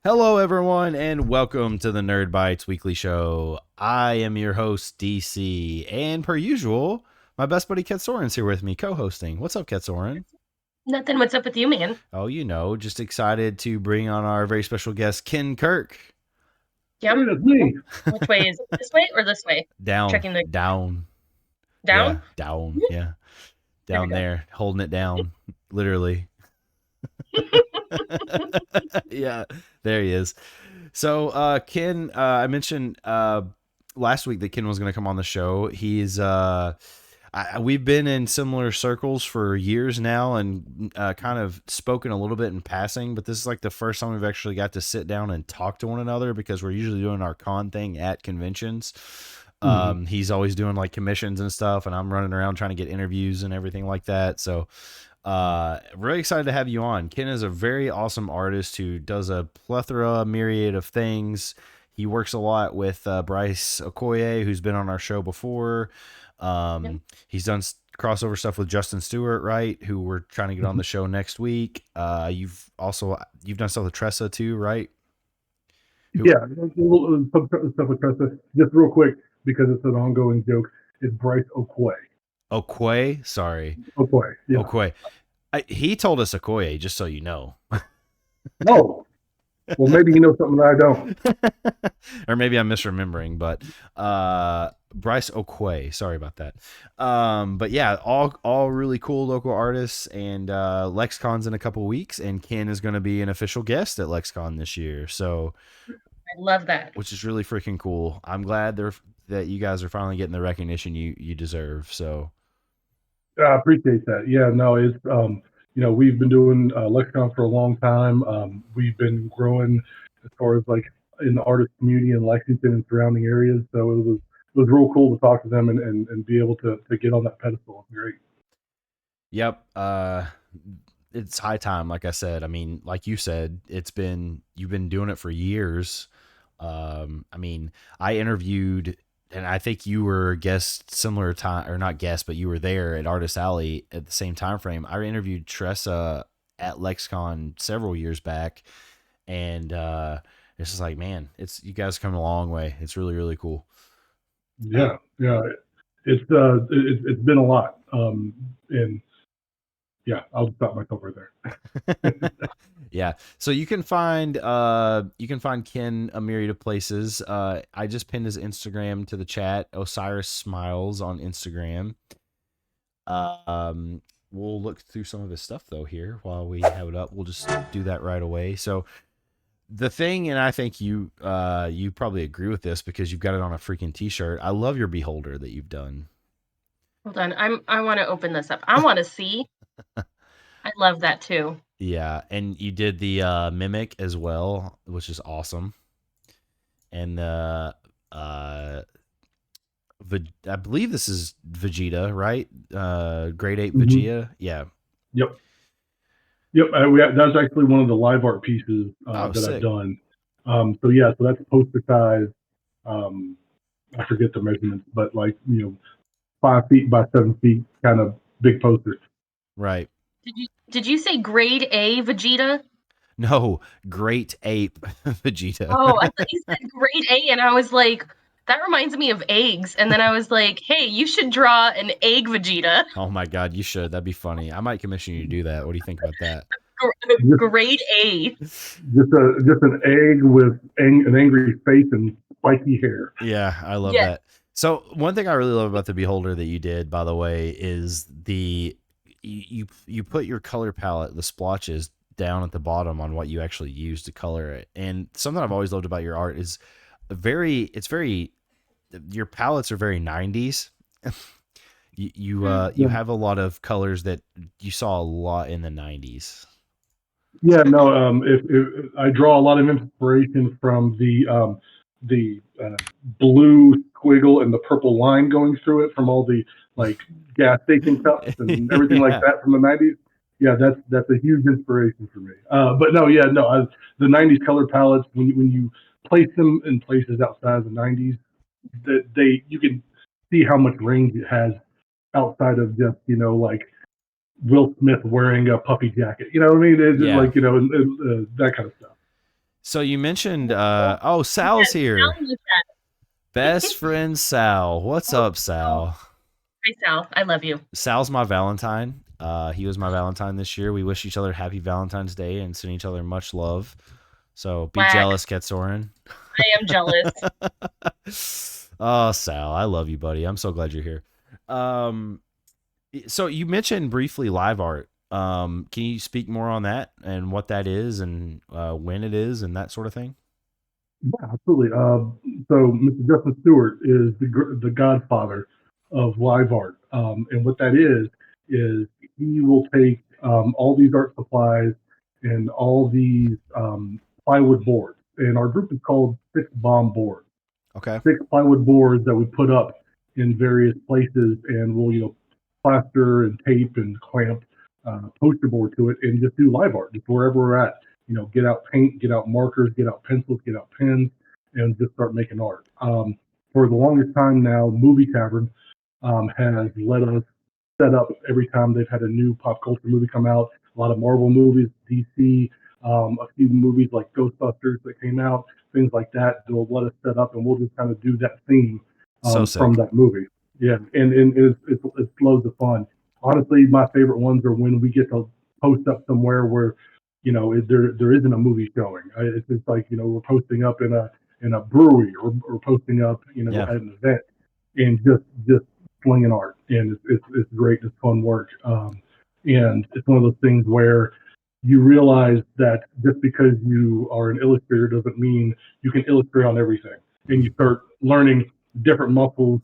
Hello, everyone, and welcome to the Nerd Bites Weekly Show. I am your host, DC, and per usual, my best buddy Ket Soren's here with me, co-hosting. What's up, Ket Soren? Nothing. What's up with you, man? Oh, just excited to bring on our very special guest, Ken Kirk. Yep. Hey, that's me. Which way is it? This way or this way? Down, Checking the down, yeah, down. down, yeah, There we down go. there, holding it down, literally. Yeah, there he is. So, Ken, I mentioned last week that Ken was going to come on the show. We've been in similar circles for years now and kind of spoken a little bit in passing, but this is like the first time we've actually got to sit down and talk to one another because we're usually doing our con thing at conventions. He's always doing like commissions and stuff, and I'm running around trying to get interviews and everything like that. So, really excited to have you on. Ken is a very awesome artist who does a myriad of things. He works a lot with Bryce Okoye, who's been on our show before. Yep. He's done crossover stuff with Justin Stewart, right? Who we're trying to get on the show next week. You've done stuff with Tressa too, right? Yeah, some stuff with Tressa. Just real quick, because it's an ongoing joke. It's Bryce Okoye. Okoye, sorry. Okoye, yeah. Okoye. He told us Okoye, just so you know. Oh, well, maybe you know something that I don't. Or maybe I'm misremembering, but Bryce Okoye, sorry about that. But yeah, all really cool local artists, and LexCon's in a couple weeks, and Ken is going to be an official guest at LexCon this year. So I love that. which is really freaking cool. I'm glad that you guys are finally getting the recognition you deserve. So I appreciate that. Yeah, no, it's we've been doing LexCon for a long time. We've been growing as far as like in the artist community in Lexington and surrounding areas. So it was real cool to talk to them and be able to get on that pedestal. Great. yep. It's high time, like I said. I mean, like you said, you've been doing it for years. I mean, I interviewed, and I think you were a guest similar time, or not guest, but you were there at Artist Alley at the same time frame. I interviewed Tressa at LexCon several years back, and it's just like, man, you guys come a long way. It's really, really cool. Yeah. It's been a lot. And yeah, I'll stop myself right there. Yeah. So you can find Ken a myriad of places. I just pinned his Instagram to the chat. Osiris Smiles on Instagram. We'll look through some of his stuff though here while we have it up. We'll just do that right away. So the thing, and I think you probably agree with this because you've got it on a freaking t-shirt. I love your beholder that you've done. Hold on. I want to open this up. I want to see. I love that too. Yeah, and you did the mimic as well, which is awesome. And I believe this is Vegeta, right? Grade 8 Vegeta. Yeah. Yep. That's actually one of the live art pieces that sick. I've done. So that's poster size. I forget the measurements, but 5 feet by 7 feet, kind of big posters. Right. Did you say grade A Vegeta? No, Great Ape Vegeta. Oh, I thought you said grade A, and I was like, that reminds me of eggs. And then I was like, hey, you should draw an egg Vegeta. Oh my God, you should. That'd be funny. I might commission you to do that. What do you think about that? Grade A. Just an egg with an angry face and spiky hair. Yeah, I love that. So one thing I really love about the beholder that you did, by the way, is you put your color palette, the splotches, down at the bottom on what you actually use to color it. And something I've always loved about your art is your palettes are very 90s. You have a lot of colors that you saw a lot in the 90s. Yeah, no. If I draw a lot of inspiration from the blue squiggle and the purple line going through it from all the gas station cups and everything like that from the 90s. Yeah, that's a huge inspiration for me. But no, the 90s color palettes, when you place them in places outside of the 90s, you can see how much range it has outside of just Will Smith wearing a puffy jacket. You know what I mean? It's that kind of stuff. So you mentioned, Oh, Sal's yes, here. Sal in the chat. Best friend Sal. What's Oh, up, Sal. Sal? Hi, Sal. I love you. Sal's my Valentine. He was my Valentine this year. We wish each other happy Valentine's Day and send each other much love. So be Whack. jealous, Ketsorin. I am jealous. Oh, Sal, I love you, buddy. I'm so glad you're here. Um, so you mentioned briefly live art. Can you speak more on that and what that is and when it is and that sort of thing? Yeah, absolutely. So Mr. Justin Stewart is the godfather of live art, and what that is he will take all these art supplies and all these plywood boards, and our group is called Six Bomb Boards. Okay. 6 plywood boards that we put up in various places, and we'll plaster and tape and clamp poster board to it, and just do live art just wherever we're at. Get out paint, get out markers, get out pencils, get out pens, and just start making art. For the longest time now, Movie Tavern has let us set up every time they've had a new pop culture movie come out. A lot of Marvel movies, DC, a few movies like Ghostbusters that came out, things like that. They'll let us set up, and we'll just kind of do that theme So from sick. that movie. Yeah, and it's loads of fun. Honestly, my favorite ones are when we get to post up somewhere where there isn't a movie showing. It's just like we're posting up in a brewery, or posting up Yeah. at an event, and just slinging art, and it's great. It's fun work, and it's one of those things where you realize that just because you are an illustrator doesn't mean you can illustrate on everything, and you start learning different muscles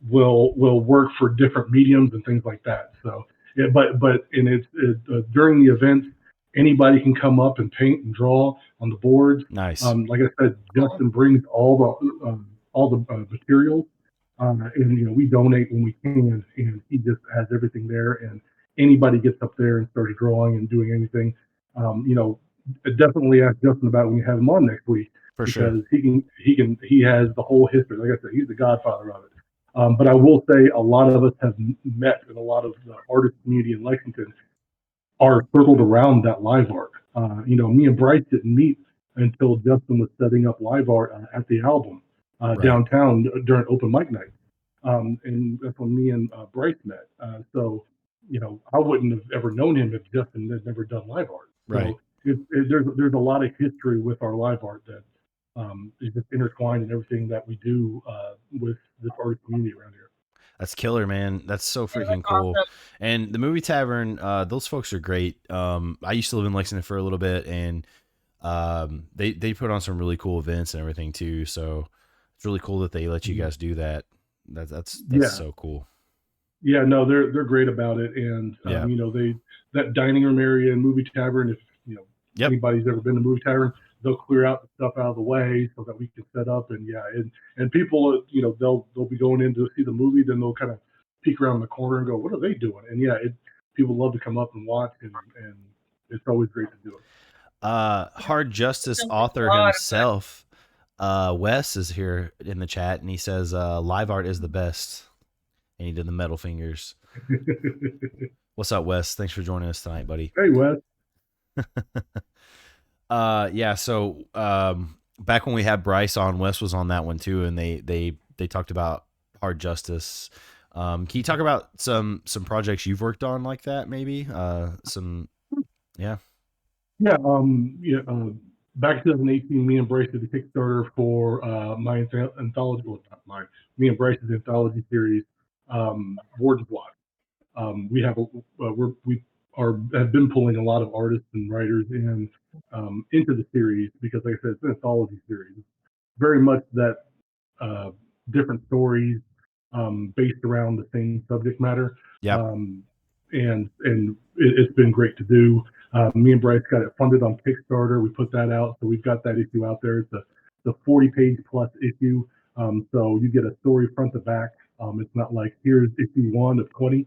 will work for different mediums and things like that. So, yeah, but in during the event, anybody can come up and paint and draw on the boards. Nice. Like I said, Cool. Justin brings all the materials, and we donate when we can, and he just has everything there. And anybody gets up there and starts drawing and doing anything, definitely ask Justin about it when you have him on next week, For sure. because he has the whole history. Like I said, he's the godfather of it. But I will say a lot of us have met, and a lot of the artist community in Lexington are circled around that live art. Me and Bryce didn't meet until Justin was setting up live art at the album Right. downtown during open mic night. And that's when me and Bryce met. I wouldn't have ever known him if Justin had never done live art. Right. So there's a lot of history with our live art that is just intertwined in everything that we do with this artist community around here. That's killer, man. That's so Yeah, that's freaking cool. awesome. And the movie tavern, those folks are great. I used to live in Lexington for a little bit, and they put on some really cool events and everything too. So it's really cool that they let you guys do that. That's Yeah, so cool. yeah, no, they're great about it, and Yeah. that dining room area in Movie Tavern. If Yep. anybody's ever been to Movie Tavern, they'll clear out the stuff out of the way so that we can set up. And yeah, and people, they'll be going in to see the movie, then they'll kind of peek around the corner and go, "What are they doing?" And yeah, people love to come up and watch, and it's always great to do it. Hard Justice Sounds like a author lot of fun. himself, Wes is here in the chat, and he says live art is the best. And he did the metal fingers. What's up, Wes? Thanks for joining us tonight, buddy. Hey, Wes. Yeah, so back when we had Bryce on, Wes was on that one too, and they talked about Hard Justice. Can you talk about some projects you've worked on like that, maybe? Yeah. Yeah, back in 2018, me and Bryce did the Kickstarter for my anthology. Well, not mine. Me and Bryce's anthology series, Warden's Watch. We have we have been pulling a lot of artists and writers into the series because, like I said, it's an anthology series. It's very much that uh, different stories based around the same subject matter, Yep. and it's been great to do. Me and Bryce got it funded on Kickstarter. We put that out, so we've got that issue out there. It's the 40-page plus issue, so you get a story front to back. It's not like here's issue 1 of 20,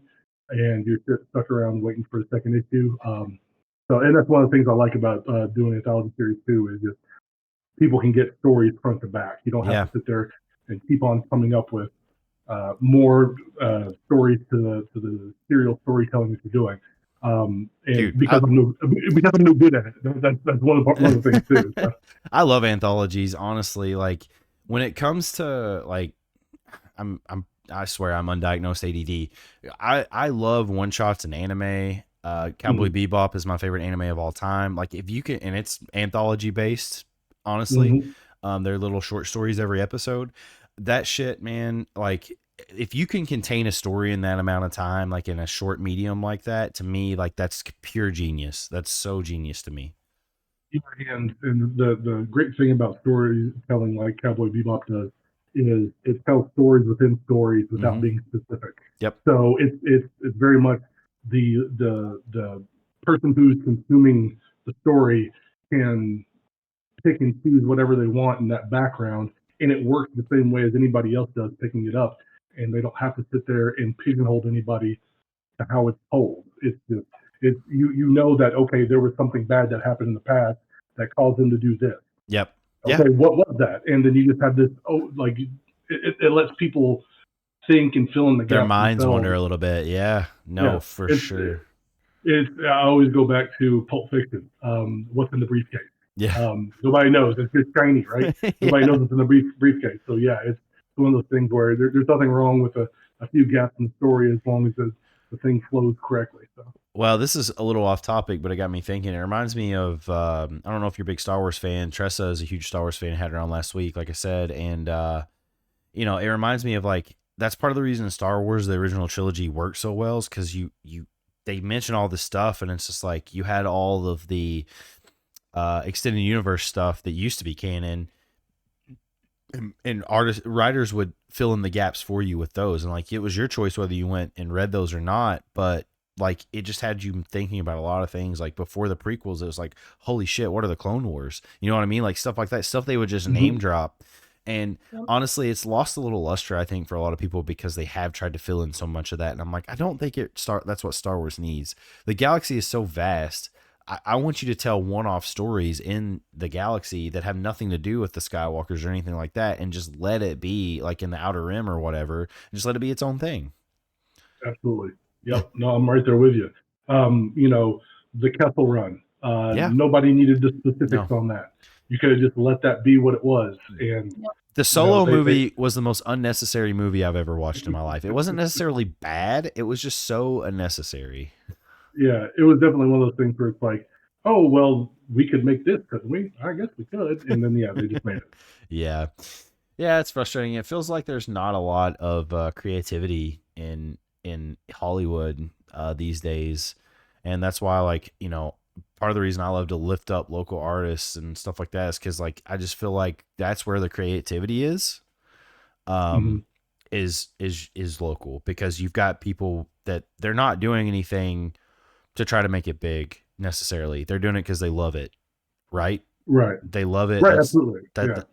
and you're stuck around waiting for the second issue. And that's one of the things I like about doing anthology series too, is just people can get stories front to back. You don't have Yeah. to sit there and keep on coming up with more stories to the serial storytelling that you're doing. And Dude, because I'm no good at it. That's one of the things too. So. I love anthologies, honestly. Like when it comes to like, I swear I'm undiagnosed ADD. I love one shots in anime. Cowboy Bebop is my favorite anime of all time. Like if you can, and it's anthology based, honestly. They're little short stories every episode. That shit, man. Like if you can contain a story in that amount of time, like in a short medium like that, to me, like that's pure genius. That's so genius to me. And the great thing about storytelling, like Cowboy Bebop does, is it tells stories within stories without being specific. Yep. So it's very much the person who's consuming the story can pick and choose whatever they want in that background, and it works the same way as anybody else does picking it up, and they don't have to sit there and pigeonhole anybody to how it's told. It's just you know that okay, there was something bad that happened in the past that caused them to do this. Yep. Okay, Yeah. what was that? And then you just have this it lets people think and fill in the Their gaps minds themselves. wander a little bit. Yeah. No, yeah, for sure. I always go back to Pulp Fiction. What's in the briefcase? Yeah. Nobody knows. It's just shiny, right? Nobody knows it's in the briefcase. So yeah, it's one of those things where there's nothing wrong with a few gaps in the story as long as the thing flows correctly. So. Well, this is a little off topic, but it got me thinking. It reminds me of I don't know if you're a big Star Wars fan. Tressa is a huge Star Wars fan. I had her on last week, like I said, and it reminds me of like that's part of the reason Star Wars, the original trilogy, worked so well, is because they mention all this stuff, and it's just like you had all of the extended universe stuff that used to be canon, and writers would fill in the gaps for you with those, and like it was your choice whether you went and read those or not, but like it just had you thinking about a lot of things. Like before the prequels, it was like, holy shit, what are the Clone Wars? You know what I mean? Like stuff like that, stuff they would just name drop. And honestly, it's lost a little luster, I think, for a lot of people because they have tried to fill in so much of that. And I'm like, I don't think that's what Star Wars needs. The galaxy is so vast. I want you to tell one-off stories in the galaxy that have nothing to do with the Skywalkers or anything like that, and just let it be like in the Outer Rim or whatever, and just let it be its own thing. Absolutely. Yep. No, I'm right there with you. The Kessel Run. Nobody needed the specifics on that. You could have just let that be what it was. And the Solo movie was the most unnecessary movie I've ever watched in my life. It wasn't necessarily bad. It was just so unnecessary. Yeah, it was definitely one of those things where it's like, oh, well, we could make this, couldn't we? I guess we could. And then, yeah, they just made it. Yeah. Yeah, it's frustrating. It feels like there's not a lot of creativity in Hollywood these days. And that's why, like, part of the reason I love to lift up local artists and stuff like that is because, like, I just feel like that's where the creativity is. Is local, because you've got people that they're not doing anything to try to make it big necessarily. They're doing it because they love it, right? Right. They love it. Right. Absolutely.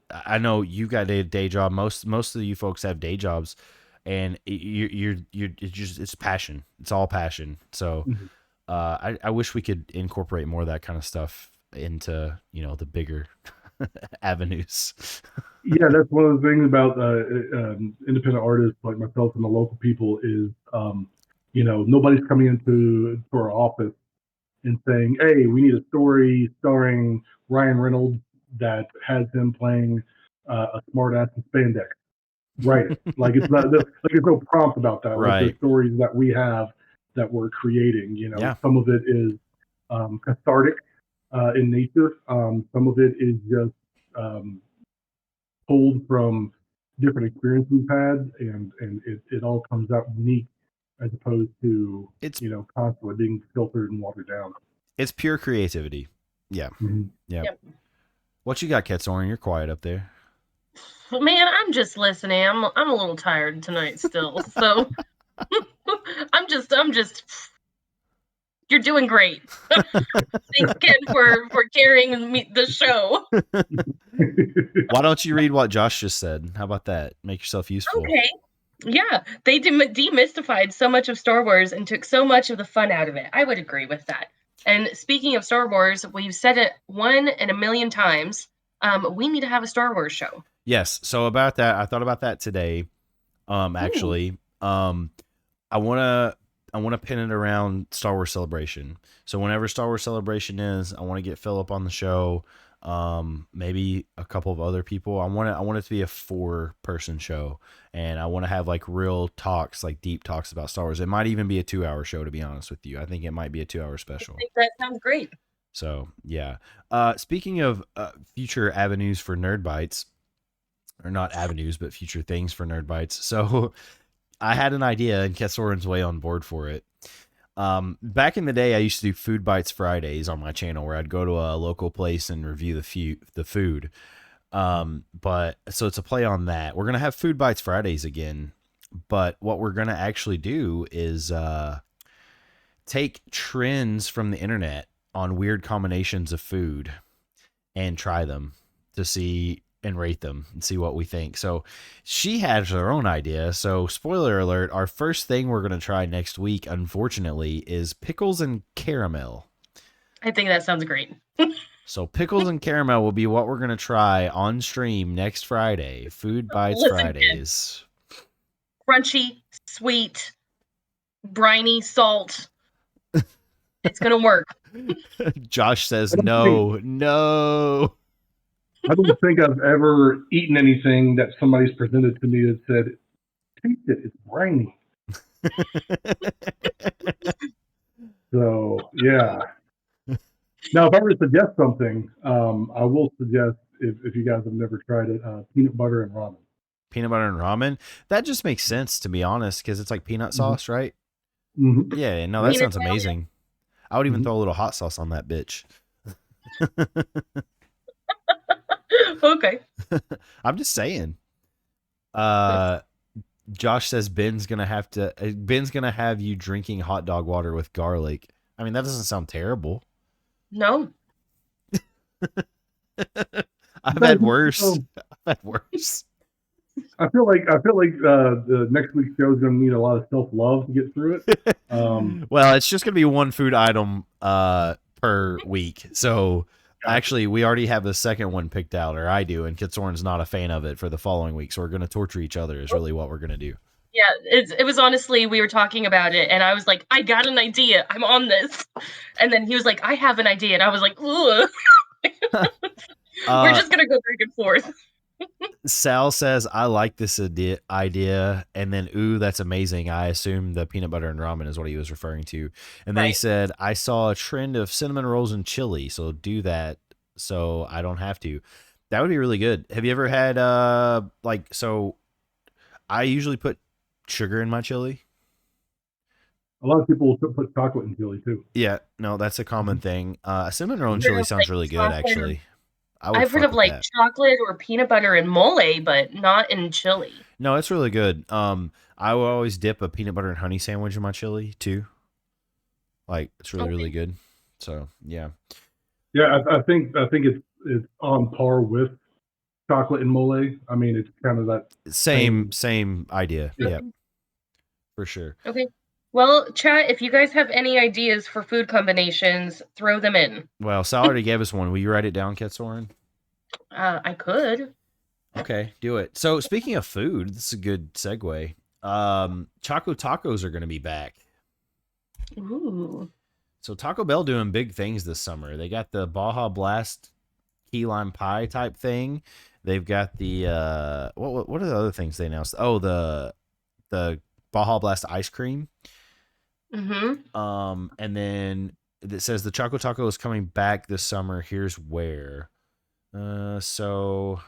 I know you got a day job. Most of you folks have day jobs, and it's passion. It's all passion. So, I wish we could incorporate more of that kind of stuff into the bigger avenues. Yeah, that's one of the things about independent artists like myself and the local people is, nobody's coming into our office and saying, "Hey, we need a story starring Ryan Reynolds that has him playing a smartass in spandex." Right? Like it's not there's no prompt about that. Right. Like the stories that we have that we're creating. Some of it is cathartic in nature. Some of it is just pulled from different experiences we've had, and it all comes out unique as opposed to constantly being filtered and watered down. It's pure creativity. Yeah. Yeah. Yep. What you got, Ketsorn? You're quiet up there. Man, I'm just listening. I'm a little tired tonight still, so I'm just. You're doing great. Thanks, Ken, for carrying the show. Why don't you read what Josh just said? How about that? Make yourself useful. Okay. Yeah, they demystified so much of Star Wars and took so much of the fun out of it. I would agree with that. And speaking of Star Wars, we've said it 1 in a million times. We need to have a Star Wars show. Yes. So about that, I thought about that today. Actually, I want to I want to pin it around Star Wars Celebration. So whenever Star Wars Celebration is, I want to get Philip on the show. Maybe a couple of other people. I want it to be a 4-person show, and I want to have like real talks, like deep talks about Star Wars. It might even be a 2-hour show, to be honest with you. I think it might be a 2-hour special. I think that sounds great. So yeah. Speaking of future avenues for Nerd Bites, or not avenues, but future things for Nerd Bites. So I had an idea, and Ketsoren's way on board for it. Back in the day, I used to do Food Bites Fridays on my channel, where I'd go to a local place and review the food. But so it's a play on that. We're gonna have Food Bites Fridays again, but what we're gonna actually do is take trends from the internet on weird combinations of food and try them to see and rate them and see what we think. So she has her own idea. So spoiler alert, our first thing we're going to try next week, unfortunately, is pickles and caramel. I think that sounds great. So pickles and caramel will be what we're going to try on stream next Friday. Food Bites Fridays. Crunchy, sweet, briny, salt. It's going to work. Josh says no. I don't think I've ever eaten anything that somebody's presented to me that said, taste it, it's briny. So, yeah. Now, if I were to suggest something, I will suggest, if you guys have never tried it, peanut butter and ramen. Peanut butter and ramen? That just makes sense, to be honest, because it's like peanut sauce, right? Mm-hmm. Yeah, no, that sounds amazing. I would even throw a little hot sauce on that bitch. Okay. I'm just saying. Josh says Ben's gonna have you drinking hot dog water with garlic. I mean, that doesn't sound terrible. No. I've had worse. I feel like the next week's show is going to need a lot of self-love to get through it. Well, it's just going to be one food item per week. So actually, we already have the second one picked out, or I do, and Kitsoren's not a fan of it for the following week. So we're going to torture each other is really what we're going to do. Yeah, it was honestly, we were talking about it, and I was like, I got an idea. I'm on this. And then he was like, I have an idea. And I was like, ugh. We're just going to go back and forth. Sal says, I like this idea. And then, ooh, that's amazing. I assume the peanut butter and ramen is what he was referring to. And then he said, I saw a trend of cinnamon rolls and chili. So do that so I don't have to. That would be really good. Have you ever had, so I usually put sugar in my chili. A lot of people will put chocolate in chili too. Yeah, no, that's a common thing. Cinnamon roll and chili sounds really good, actually. I've heard of like chocolate or peanut butter and mole, but not in chili. No, it's really good. I will always dip a peanut butter and honey sandwich in my chili too. Like it's really good. So yeah. Yeah, I think it's on par with chocolate and mole. I mean, it's kind of that same idea. Yeah, for sure. Okay. Well, chat, if you guys have any ideas for food combinations, throw them in. Well, Sal already gave us one. Will you write it down, Ketsoren? I could. Okay, do it. So speaking of food, this is a good segue. Choco Tacos are going to be back. Ooh. So Taco Bell doing big things this summer. They got the Baja Blast key lime pie type thing. They've got the what are the other things they announced? Oh, the Baja Blast ice cream. Mm-hmm. And then it says the Choco Taco is coming back this summer. Here's where. So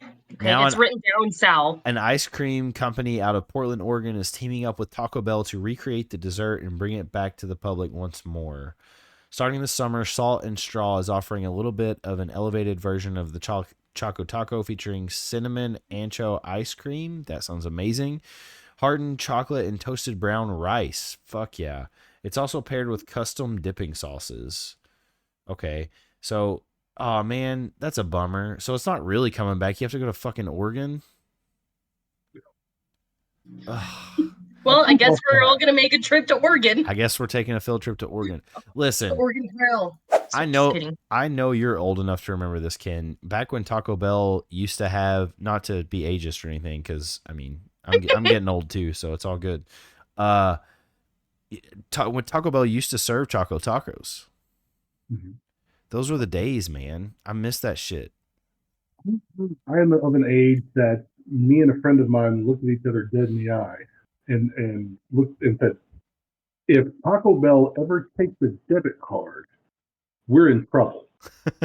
okay, now it's written down, Sal. An ice cream company out of Portland, Oregon is teaming up with Taco Bell to recreate the dessert and bring it back to the public once more. Starting this summer, Salt and Straw is offering a little bit of an elevated version of the Choco Taco featuring cinnamon ancho ice cream. That sounds amazing. Hardened chocolate and toasted brown rice. Fuck yeah. It's also paired with custom dipping sauces. Okay. So, oh man, that's a bummer. So it's not really coming back. You have to go to fucking Oregon. Well, I guess we're all going to make a trip to Oregon. I guess we're taking a field trip to Oregon. Listen. Oregon Trail. I know you're old enough to remember this, Ken. Back when Taco Bell used to have, not to be ageist or anything, because, I mean, I'm getting old too, so it's all good. when Taco Bell used to serve Choco Tacos. Mhm. Those were the days, man. I miss that shit. I am of an age that me and a friend of mine looked at each other dead in the eye and looked and said, if Taco Bell ever takes a debit card, we're in trouble.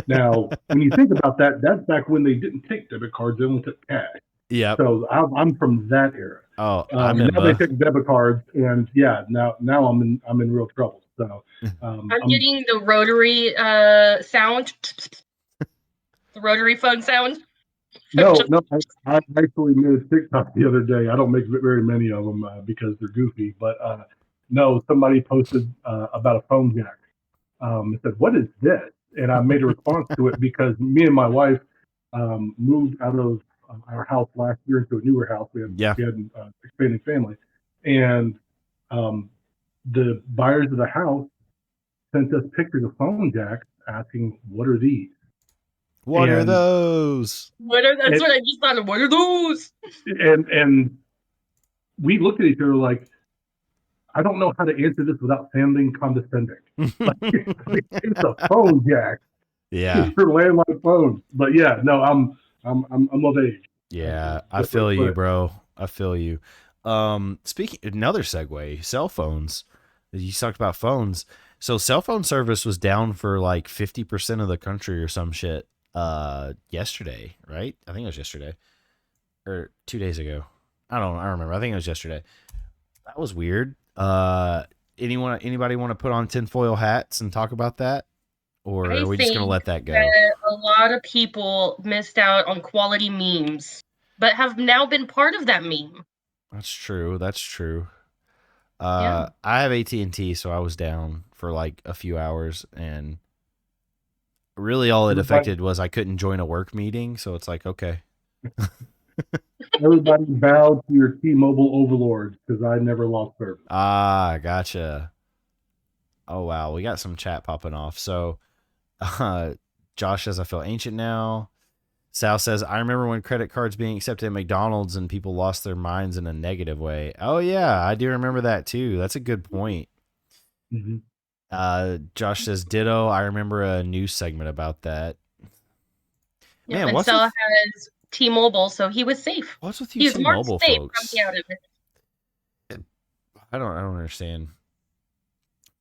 Now, when you think about that, that's back when they didn't take debit cards; they only took cash. Yep. So I'm from that era. Oh, I Now they remember. take debit cards, and yeah, now I'm in real trouble. So I'm getting the rotary sound, the rotary phone sound. no. I actually made a TikTok the other day. I don't make very many of them because they're goofy, but no, somebody posted about a phone jack. It said, "What is this?" And I made a response to it because me and my wife moved out of our house last year into a newer house. We had an expanding family, and um, the buyers of the house sent us pictures of phone jacks asking, "What are these?" What are And those? That's what I just thought of. What are those? and we looked at each other like, I don't know how to answer this without sounding condescending. Like, it's a phone jack. Yeah. It's your landline phone. But yeah, no, I'm of age. Yeah, I feel you, bro. I feel you. Speaking another segue, cell phones. You talked about phones. So cell phone service was down for like 50% of the country or some shit yesterday, right? I think it was yesterday. Or 2 days ago. I don't remember. I think it was yesterday. That was weird. Anybody want to put on tinfoil hats and talk about that? Or I are we just gonna think let that go? that a lot of people missed out on quality memes, but have now been part of that meme. That's true. That's true. Yeah. I have AT&T, so I was down for like a few hours, and really all it affected was I couldn't join a work meeting. So it's like, okay. Everybody bowed to your T-Mobile overlords because I never lost service. Ah, gotcha. Oh wow, we got some chat popping off. So, Josh says I feel ancient now. Sal says I remember when credit cards being accepted at McDonald's and people lost their minds in a negative way. Oh yeah, I do remember that too. That's a good point. Mm-hmm. Josh says ditto. I remember a news segment about that. Yeah, Man, and what's Sal with, has T-Mobile, so he was safe. what's with you He was marked T-Mobile safe folks? coming out of it. I don't understand.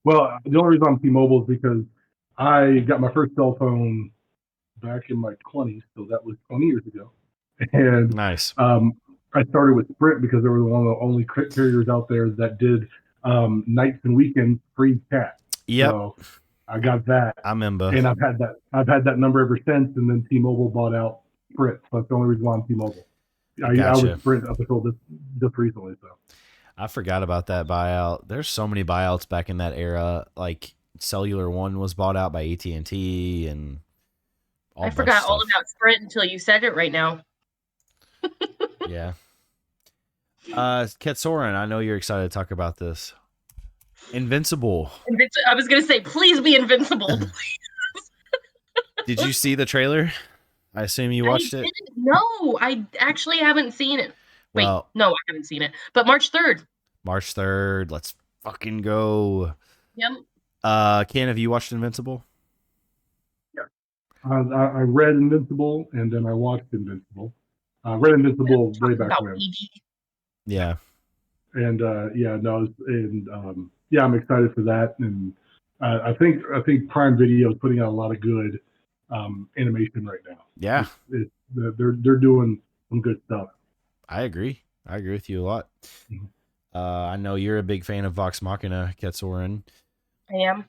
Well, the only reason I'm T-Mobile is because I got my first cell phone back in my 20s, so that was 20 years ago. And Nice. I started with Sprint because they were one of the only carriers out there that did nights and weekends free chat. Yep. So I got that. I remember. And I've had that number ever since. And then T-Mobile bought out Sprint. So that's the only reason why I'm T-Mobile. Gotcha. I was Sprint up until just recently. So I forgot about that buyout. There's so many buyouts back in that era. Like Cellular One was bought out by AT&T, and I forgot all about Sprint until you said it right now. Yeah. Ketsoran, I know you're excited to talk about this. Invincible. I was gonna say, please be invincible. Did you see the trailer? I assume you watched it. No, I actually haven't seen it. Wait, no, I haven't seen it. But March 3rd. March 3rd. Let's fucking go. Yep. Ken, have you watched Invincible? Yeah. I read Invincible and then I watched Invincible. I read Invincible way back when. Yeah. And I'm excited for that. And I think Prime Video is putting out a lot of good animation right now. Yeah. They're doing some good stuff. I agree with you a lot. Mm-hmm. I know you're a big fan of Vox Machina, Ketsoran. I am.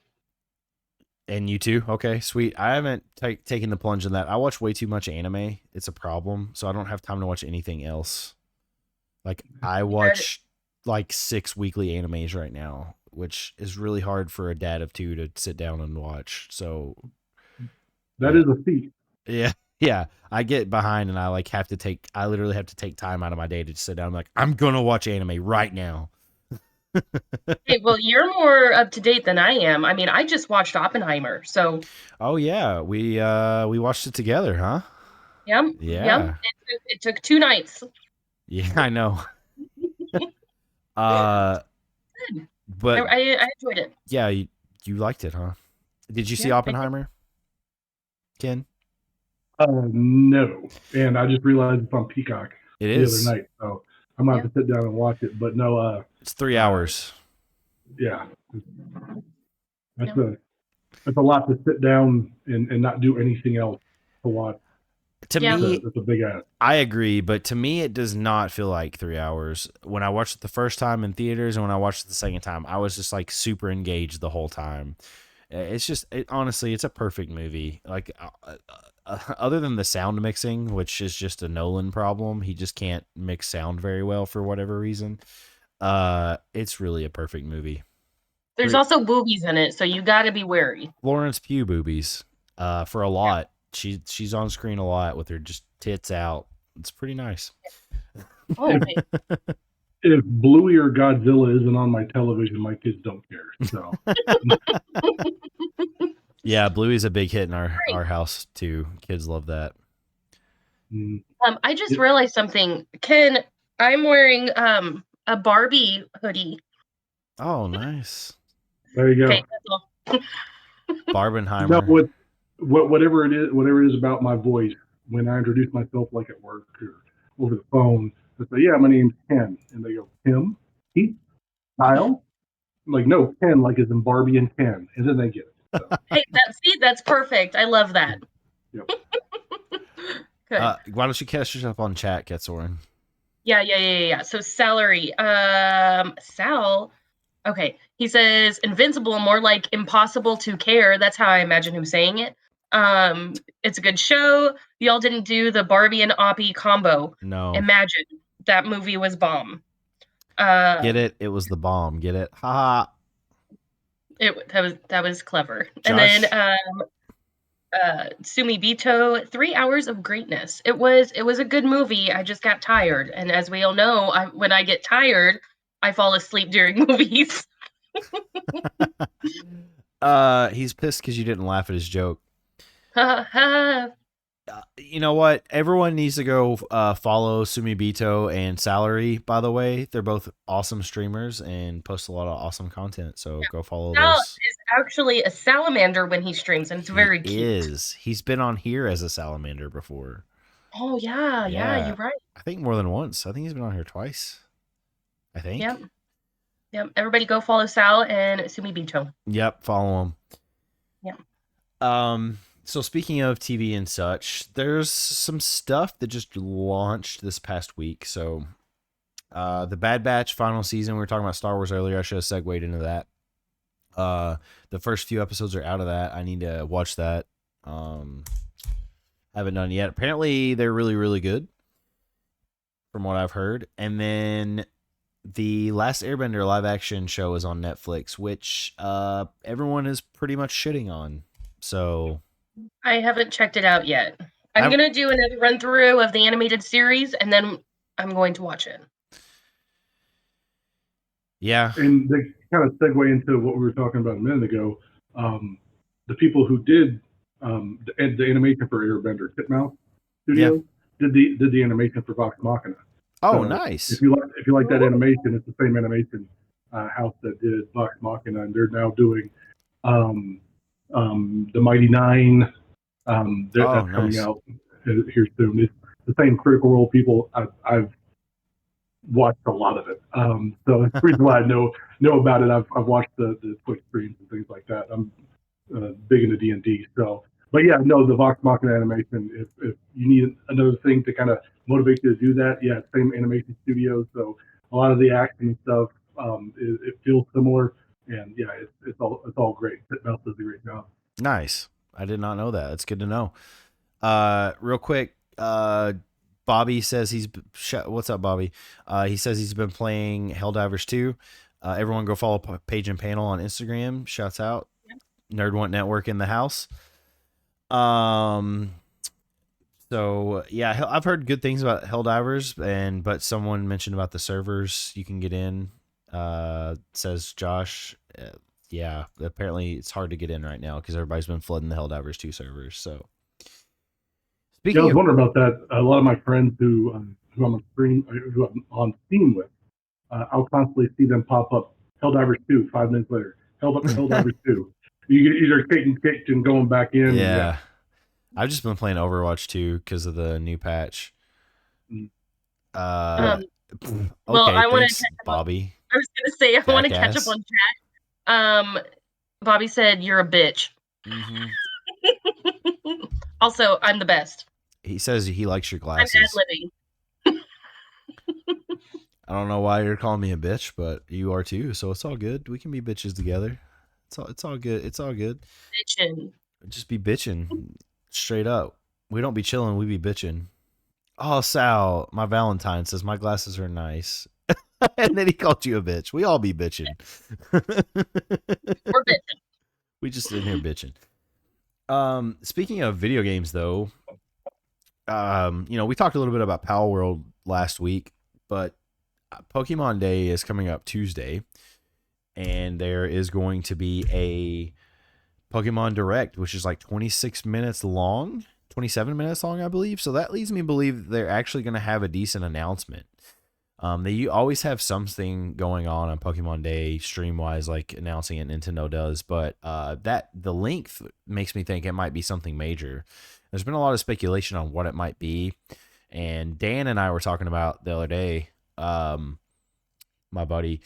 And you too? Okay, sweet. I haven't taken the plunge in that. I watch way too much anime. It's a problem. So I don't have time to watch anything else. Like, I watch like 6 weekly animes right now, which is really hard for a dad of 2 to sit down and watch. So that is a feat. Yeah. Yeah. I get behind and I literally have to take time out of my day to sit down. I'm like, I'm going to watch anime right now. Hey, well, you're more up to date than I am. I mean, I just watched Oppenheimer, so. Oh yeah, we watched it together, huh? Yep. Yeah. Yep. It took 2 nights. Yeah, I know. But I enjoyed it. yeah, you liked it, huh? Did you see Yeah, I did. Oppenheimer, Ken? No, and I just realized it's on Peacock It the other is. night, so I might have to sit down and watch it. But no, It's 3 hours. yeah, that's Yeah. a lot to sit down and not do anything else to watch. To Yeah. me, That's a big ass. I agree, but to me, it does not feel like 3 hours. When I watched it the first time in theaters and when I watched it the second time, I was just like super engaged the whole time. It's just, honestly, it's a perfect movie. Like, other than the sound mixing, which is just a Nolan problem, he just can't mix sound very well for whatever reason. It's really a perfect movie. There's also boobies in it, so you got to be wary. Florence Pugh boobies, for a lot. She's on screen a lot with her just tits out. It's pretty nice. Oh, okay. If Bluey or Godzilla isn't on my television, my kids don't care. So Yeah, Bluey's a big hit in our house too. Kids love that. I just realized something. Ken, I'm wearing a Barbie hoodie. Oh, nice. there you go. Okay, that's all. Barbenheimer. No, whatever it is about my voice, when I introduce myself, like at work or over the phone, I say, "Yeah, my name's Ken," and they go, "Tim, Keith, Kyle." I'm like, "No, Ken, like as in Barbie and Ken," and then they get it. So, Hey, that's perfect. I love that. yep. Good. Why don't you catch us up on chat, Ketsorin? Yeah. So salary. Sal. Okay. He says invincible, more like impossible to care. That's how I imagine him saying it. It's a good show. Y'all didn't do the Barbie and Oppie combo. No. Imagine that movie was bomb. Get it? It was the bomb. Get it? Ha ha. That was clever. Josh? And then Sumi Bito, 3 hours of greatness. It was a good movie. I just got tired, and as we all know, when I get tired, I fall asleep during movies. He's pissed because you didn't laugh at his joke. Ha ha. You know what? Everyone needs to go follow Sumibito and Salary, by the way. They're both awesome streamers and post a lot of awesome content. So go follow Sal those. is actually a salamander when he streams, and it's very cute. He's been on here as a salamander before. Oh yeah, you're right. I think more than once. I think he's been on here twice. I think. Yep. Everybody go follow Sal and Sumibito. Yep, follow him. Yeah. So speaking of TV and such, there's some stuff that just launched this past week. So the Bad Batch final season, we were talking about Star Wars earlier. I should have segued into that. The first few episodes are out of that. I need to watch that. Haven't done yet. Apparently they're really, really good from what I've heard. And then the Last Airbender live action show is on Netflix, which everyone is pretty much shitting on. So I haven't checked it out yet. I'm going to do another run through of the animated series, and then I'm going to watch it. Yeah. And they kind of segue into what we were talking about a minute ago. The people who did the animation for Airbender, Titmouse Studios, did the animation for Vox Machina. Oh, So nice. If you like that animation, it's the same animation house that did Vox Machina, and they're now doing the Mighty Nine. That's coming out here soon. It's the same Critical Role people. I've watched a lot of it, so that's the reason why I know about it. I've watched the Twitch streams and things like that. I'm big into D&D, so. But yeah, no, the Vox Machina animation. If you need another thing to kind of motivate you to do that, yeah, same animation studio. So a lot of the action and stuff, it feels similar, and yeah, it's all great. Titmouse does a great job. Nice. I did not know that. It's good to know. Real quick, Bobby says what's up, Bobby? He says he's been playing Helldivers 2. Everyone go follow Page and Panel on Instagram. Shouts out. Nerd Want Network in the house. So yeah, I've heard good things about Helldivers, but someone mentioned about the servers you can get in. Says Josh. Yeah, apparently it's hard to get in right now because everybody's been flooding the Helldivers 2 servers. So I was wondering about that. A lot of my friends who I'm on Steam with, I'll constantly see them pop up Helldivers 2, 5 minutes later. Helldivers 2. You get either getting kicked and going back in. Yeah. I've just been playing Overwatch 2 because of the new patch. Well, Okay, I want to thanks, Bobby. I was gonna say I want to catch up Jackass. on chat. Bobby said you're a bitch. Mm-hmm. Also, I'm the best. He says he likes your I'm glasses. ad-libbing. I don't know why you're calling me a bitch, but you are too, so it's all good. We can be bitches together. It's all good. It's all good. Bitchin'. Just be bitching. Straight up. We don't be chilling, we be bitching. Oh, Sal, my Valentine says my glasses are nice. And then he called you a bitch. We all be bitching. We're bitching. We just in here bitching. Speaking of video games, though, we talked a little bit about Power World last week, but Pokemon Day is coming up Tuesday, and there is going to be a Pokemon Direct, which is like 26 minutes long, 27 minutes long, I believe. So that leads me to believe they're actually going to have a decent announcement. They always have something going on Pokemon Day stream wise, like announcing it. Nintendo does, but that the length makes me think it might be something major. There's been a lot of speculation on what it might be, and Dan and I were talking about the other day. My buddy,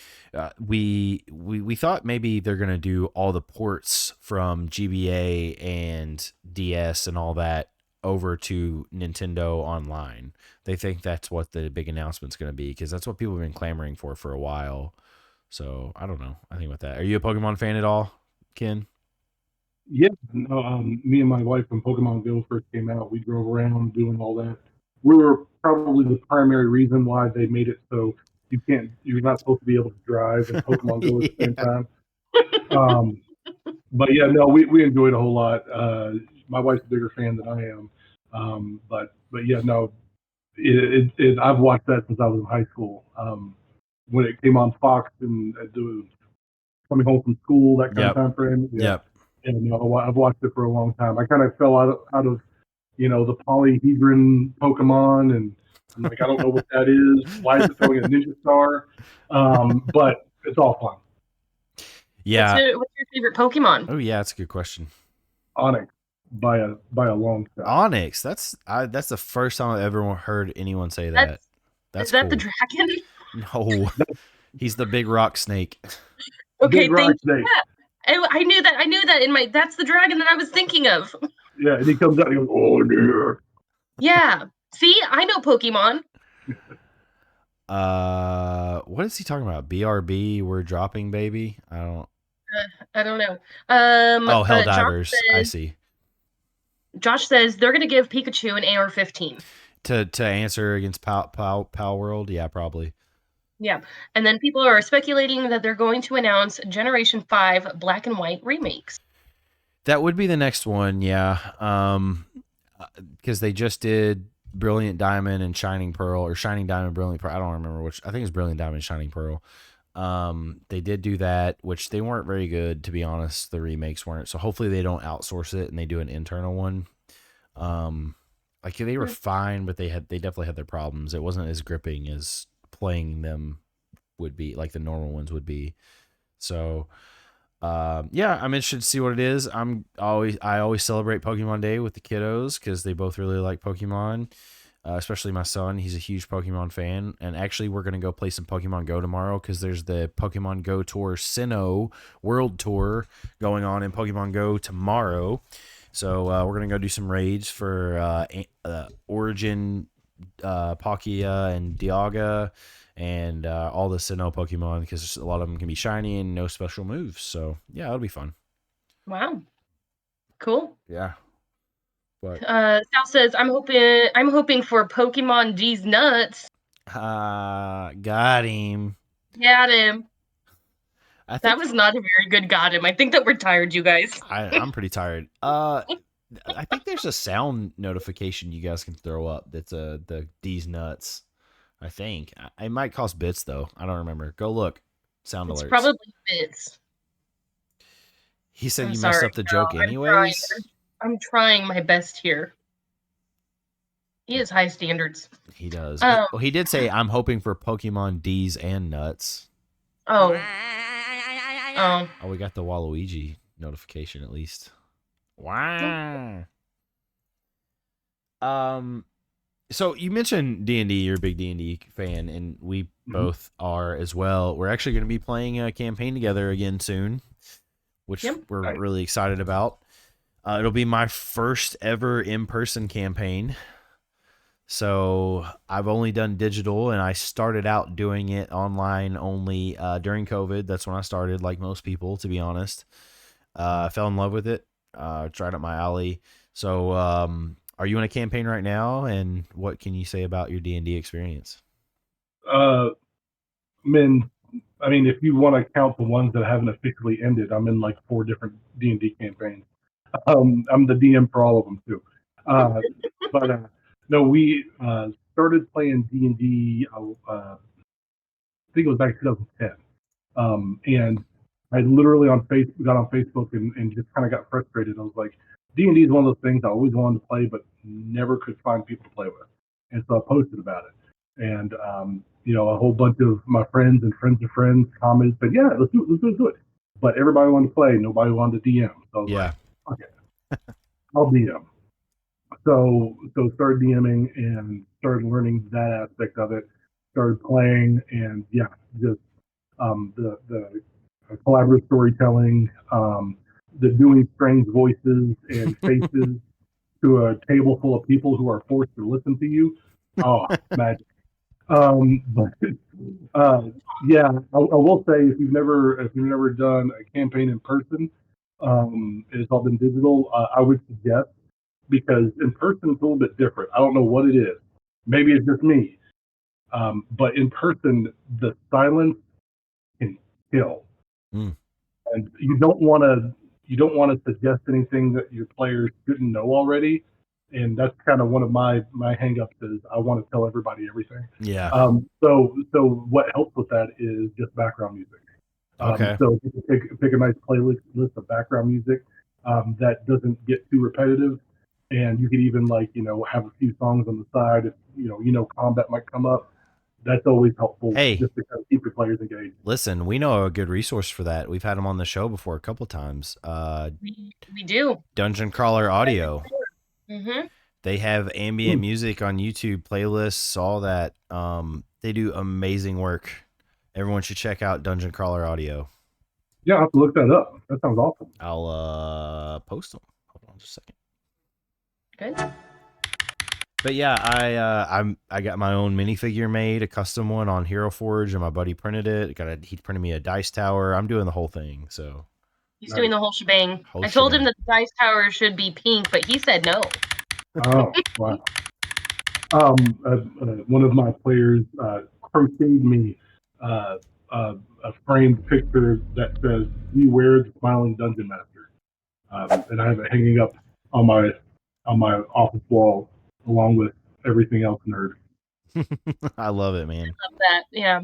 we thought maybe they're gonna do all the ports from GBA and DS and all that over to Nintendo Online. They think that's what the big announcement's going to be, because that's what people have been clamoring for a while. So I don't know. I think about that. Are you a Pokemon fan at all, Ken? Yeah, no, me and my wife, when Pokemon Go first came out, we drove around doing all that. We were probably the primary reason why they made it so you're not supposed to be able to drive and Pokemon Go at the same time. But yeah, no, we enjoyed it a whole lot. My wife's a bigger fan than I am. But yeah, no, I've watched that since I was in high school. When it came on Fox and coming home from school, that kind of time frame. Yeah. Yep. And I've watched it for a long time. I kind of fell out of the polyhedron Pokemon, and I'm like, I don't know what that is. Why is it throwing a ninja star? But it's all fun. Yeah. What's your favorite Pokemon? Oh yeah, that's a good question. Onyx by a long shot. Onyx. That's the first time I've ever heard anyone say that. That's is that cool. the dragon? No, he's the big rock snake. Okay, thank you. Yeah. I knew that that's the dragon that I was thinking of. Yeah, and he comes out and he goes, "Oh dear." Yeah. See, I know Pokemon. What is he talking about? BRB, we're dropping, baby. I don't know. Helldivers. I see. Josh says they're gonna give Pikachu an AR-15 to answer against Pow World. Yeah, probably. Yeah, and then people are speculating that they're going to announce Generation 5 Black and White remakes. That would be the next one, yeah. Because they just did Brilliant Diamond and Shining Pearl, or Shining Diamond, Brilliant Pearl. I don't remember which. I think it's Brilliant Diamond, Shining Pearl. They did do that, which they weren't very good, to be honest. The remakes weren't. So hopefully they don't outsource it and they do an internal one. Like they were fine, but they definitely had their problems. It wasn't as gripping as playing them would be, like the normal ones would be. So yeah, I'm interested to see what it is. I always celebrate Pokemon Day with the kiddos because they both really like Pokemon. Especially my son, he's a huge Pokemon fan. And actually, we're gonna go play some Pokemon Go tomorrow because there's the Pokemon Go Tour Sinnoh World Tour going on in Pokemon Go tomorrow. So we're gonna go do some raids for Origin, Palkia, and Dialga, and all the Sinnoh Pokemon, because a lot of them can be shiny and no special moves. So yeah, it'll be fun. Wow, cool. Yeah. But Sal says I'm hoping for Pokemon D's nuts. Got him. Got him. That was not a very good got him. I think that we're tired, you guys. I'm pretty tired. I think there's a sound notification you guys can throw up that's the D's nuts. I think it might cost bits though. I don't remember. Go look. Sound alerts. It's probably bits. He said you messed up the joke anyways. I'm trying my best here. He has high standards. He does. Well, he did say I'm hoping for Pokemon D's and nuts. Oh. Oh, Oh, we got the Waluigi notification at least. Wow. So you mentioned D&D, you're a big D&D fan, and we both are as well. We're actually going to be playing a campaign together again soon, which we're really excited about. It'll be my first ever in-person campaign. So I've only done digital, and I started out doing it online only during COVID. That's when I started, like most people, to be honest. I fell in love with it. It's right up my alley. So are you in a campaign right now, and what can you say about your D&D experience? I mean, if you want to count the ones that haven't officially ended, I'm in like 4 different D&D campaigns. I'm the DM for all of them too. But no, we started playing D&D. I think it was back in 2010, and I literally got on Facebook and just kind of got frustrated. I was like, D&D is one of those things I always wanted to play, but never could find people to play with, and so I posted about it. And a whole bunch of my friends and friends of friends commented, said, "Yeah, let's do it." But everybody wanted to play, nobody wanted to DM. So I was like, "Okay, I'll DM." So started DMing and started learning that aspect of it. Started playing, and just the collaborative storytelling, the doing strange voices and faces to a table full of people who are forced to listen to you. Oh, magic. But I will say if you've never done a campaign in person, it's all been digital. I would suggest, because in person it's a little bit different. I don't know what it is. Maybe it's just me. But in person, the silence can kill, and you don't want to suggest anything that your players shouldn't know already. And that's kind of one of my hangups is I want to tell everybody everything. Yeah. So what helps with that is just background music. Okay. So you can pick a nice playlist of background music that doesn't get too repetitive, and you could even have a few songs on the side if combat might come up. That's always helpful. Hey, just to kind of keep your players engaged. Listen, we know a good resource for that. We've had them on the show before a couple times. we do. Dungeon Crawler Audio. Mm-hmm. They have ambient music on YouTube, playlists, all that. They do amazing work. Everyone should check out Dungeon Crawler Audio. Yeah, I'll have to look that up. That sounds awesome. I'll post them. Hold on just a second. Good. But yeah, I got my own minifigure made, a custom one on Hero Forge, and my buddy printed it. He printed me a dice tower. I'm doing the whole thing. So he's doing the whole shebang. I told him that the dice tower should be pink, but he said no. Oh, wow. One of my players crocheted me a framed picture that says "Beware the Smiling Dungeon Master," and I have it hanging up on my office wall along with everything else nerd. I love it, man. I love that. Yeah.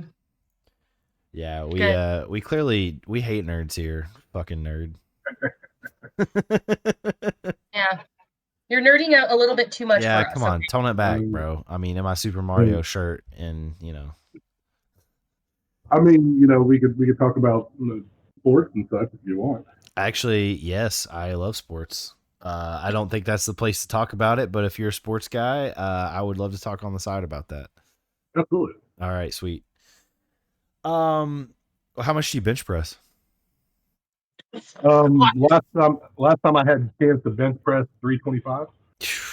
Yeah, we clearly hate nerds here. Fucking nerd. Yeah. You're nerding out a little bit too much for us. Yeah, come on. Tone it back, bro. I mean, in my Super Mario shirt and, I mean, we could talk about sports and such if you want. Actually, yes, I love sports. I don't think that's the place to talk about it, but if you're a sports guy, I would love to talk on the side about that. Absolutely. All right, sweet. How much do you bench press? Last time I had a chance to bench press 325.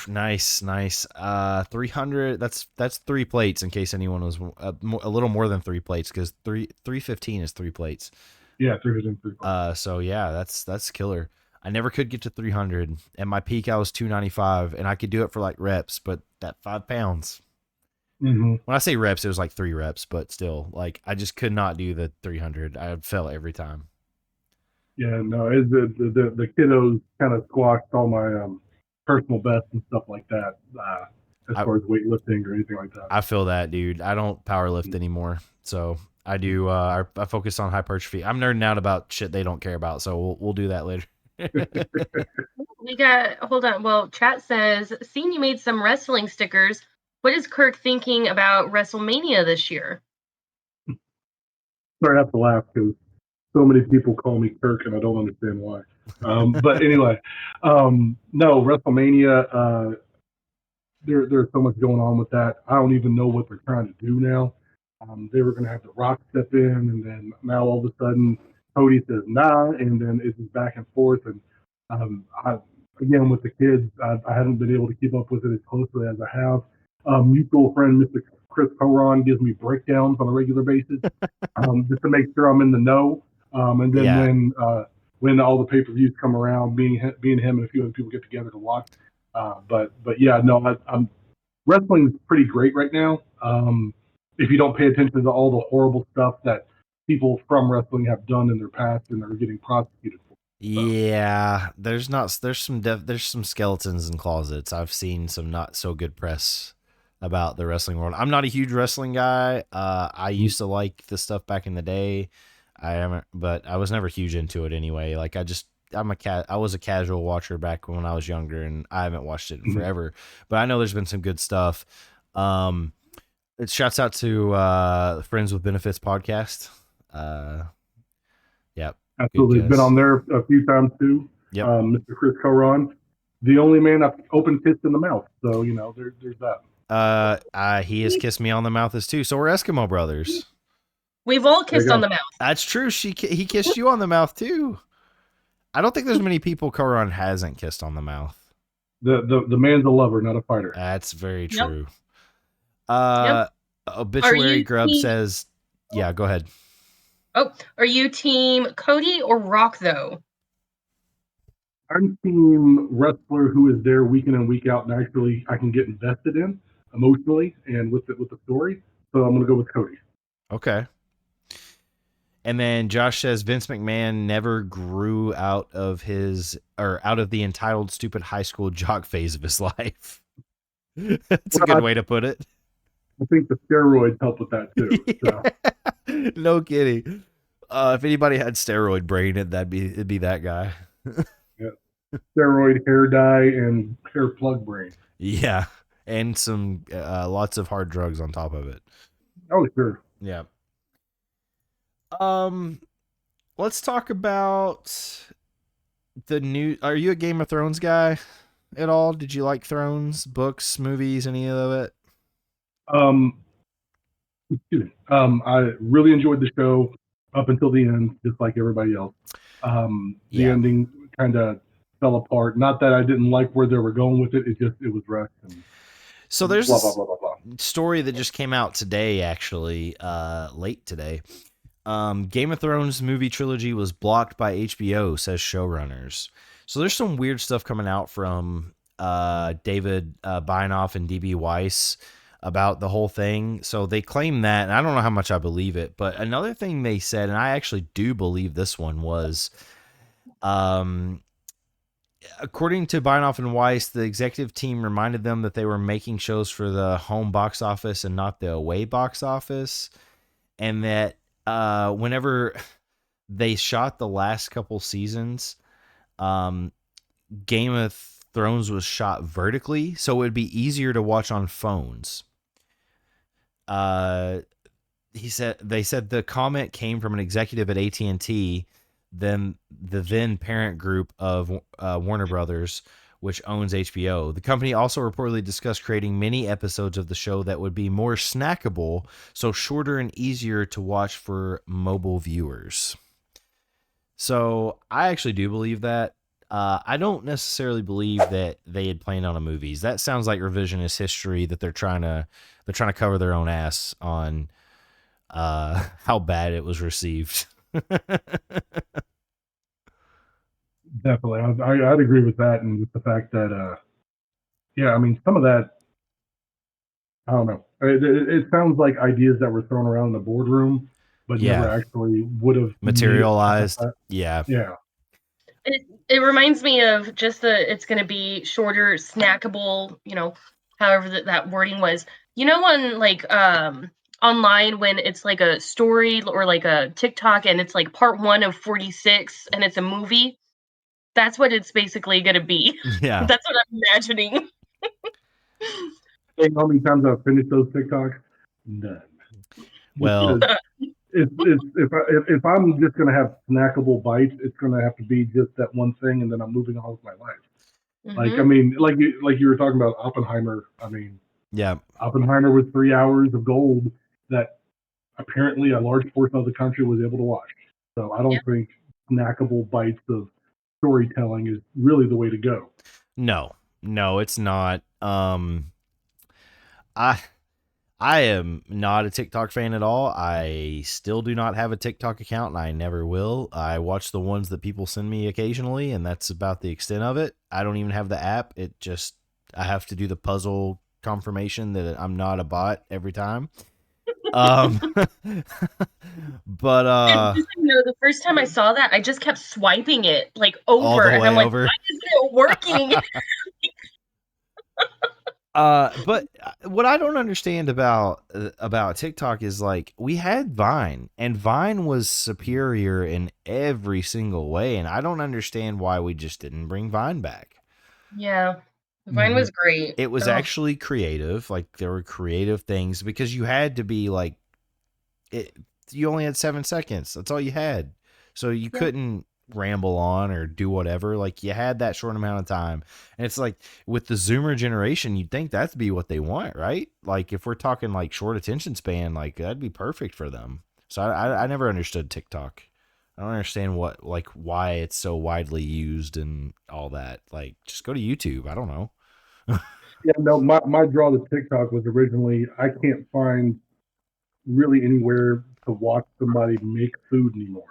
Nice. 300. That's 3 plates. In case anyone was a little more than 3 plates, because 315 is 3 plates. Yeah, 315. So yeah, that's killer. I never could get to 300. At my peak, I was 295, and I could do it for like reps, but that 5 pounds. Mm-hmm. When I say reps, it was like 3 reps, but still, like I just could not do the 300. I fell every time. Yeah, no, the kiddos kind of squashed all my personal bests and stuff like that, as far as weightlifting or anything like that. I feel that, dude. I don't power lift anymore, so I do. I focus on hypertrophy. I'm nerding out about shit they don't care about, so we'll do that later. Hold on. Well, chat says, seen you made some wrestling stickers. What is Kirk thinking about WrestleMania this year? Sorry, I have to laugh because so many people call me Kirk, and I don't understand why. But anyway, no, WrestleMania. There's so much going on with that. I don't even know what they're trying to do now. They were going to have The Rock step in, and then now all of a sudden Cody says nah, and then it's just back and forth. And again, with the kids, I haven't been able to keep up with it as closely as I have. Mutual friend Mr. Chris Coron gives me breakdowns on a regular basis, just to make sure I'm in the know. And then when all the pay-per-views come around, being him and a few other people get together to watch. But yeah, no, wrestling is pretty great right now. If you don't pay attention to all the horrible stuff that people from wrestling have done in their past and are getting prosecuted for. Yeah, there's some skeletons in closets. I've seen some not so good press about the wrestling world. I'm not a huge wrestling guy. I used to like the stuff back in the day. But I was never huge into it anyway. Like I was a casual watcher back when I was younger, and I haven't watched it in forever. But I know there's been some good stuff. It shouts out to Friends with Benefits podcast. Yep. Absolutely. Been on there a few times too. Yep. Mr. Chris Coron, the only man I've open kissed in the mouth. So, there's that. He has kissed me on the mouth as too. So we're Eskimo brothers. We've all kissed on the mouth. That's true. He kissed you on the mouth too. I don't think there's many people Coron hasn't kissed on the mouth. The man's a lover, not a fighter. That's very Yep. true. Yep. Obituary Grub says, yeah, go ahead. Oh, are you team Cody or Rock though? I'm team wrestler who is there week in and week out, and actually I can get invested in emotionally and with the story. So I'm going to go with Cody. Okay. And then Josh says Vince McMahon never grew out of the entitled, stupid high school jock phase of his life. That's a good way to put it. I think the steroids help with that too. So. No kidding. If anybody had steroid brain, it'd be that guy. Yeah. Steroid, hair dye, and hair plug brain. Yeah, and some lots of hard drugs on top of it. Oh, sure. Yeah. Let's talk about the new. Are you a Game of Thrones guy at all? Did you like Thrones books, movies, any of it? I really enjoyed the show up until the end, just like everybody else. The ending kind of fell apart. Not that I didn't like where they were going with it. It was rushed. So there's blah, blah, blah, blah, blah. Story that just came out today, actually, late today. Game of Thrones movie trilogy was blocked by HBO, says showrunners. So there's some weird stuff coming out from David Beinoff and DB Weiss about the whole thing. So they claim that, and I don't know how much I believe it, but another thing they said, and I actually do believe this one, was according to Beinoff and Weiss, the executive team reminded them that they were making shows for the home box office and not the away box office, and that whenever they shot the last couple seasons, Game of Thrones was shot vertically, so it would be easier to watch on phones. They said the comment came from an executive at AT&T, then the then parent group of Warner Brothers, which owns HBO. The company also reportedly discussed creating many episodes of the show that would be more snackable, so shorter and easier to watch for mobile viewers. So I actually do believe that. I don't necessarily believe that they had planned on a movies. That sounds like revisionist history that they're trying to cover their own ass on how bad it was received. Definitely. I'd agree with that, and with the fact that some of that, I don't know. It sounds like ideas that were thrown around in the boardroom, but never actually would have materialized. Yeah. It reminds me of just it's going to be shorter, snackable, however that wording was. On like online when it's like a story or like a TikTok and it's like part 1 of 46 and it's a movie. That's what it's basically going to be. Yeah. That's what I'm imagining. How many times I've finished those TikToks? None. Well, if I'm just gonna have snackable bites, it's gonna have to be just that one thing, and then I'm moving on with my life. Like, I Mhm. mean, like you were talking about Oppenheimer. I mean, Yeah. Oppenheimer was 3 hours of gold that apparently a large portion of the country was able to watch. So I Yeah. don't think snackable bites of storytelling is really the way to go. No, it's not. I I am not a TikTok fan at all. I still do not have a TikTok account, and I never will. I watch the ones that people send me occasionally, and that's about the extent of it. I don't even have the app. It just I have to do the puzzle confirmation that I'm not a bot every time. Um, but And just so you know, the first time I saw that, I just kept swiping it like all over, the and I'm way like, over. why isn't it working? But what I don't understand about TikTok is like we had Vine, and Vine was superior in every single way, and I don't understand why we just didn't bring Vine back. Yeah, Vine Mhm. was great. It was Oh, actually creative, like there were creative things because you had to be like it. You only had 7 seconds. That's all you had, so you yeah, couldn't ramble on or do whatever. Like you had that short amount of time, and it's like with the Zoomer generation, you'd think that'd be what they want, right? Like if we're talking like short attention span, like that'd be perfect for them. So I never understood TikTok. I don't understand why it's so widely used and all that. Like just go to YouTube. I don't know. Yeah, no, my draw to TikTok was originally I can't find really anywhere to watch somebody make food anymore.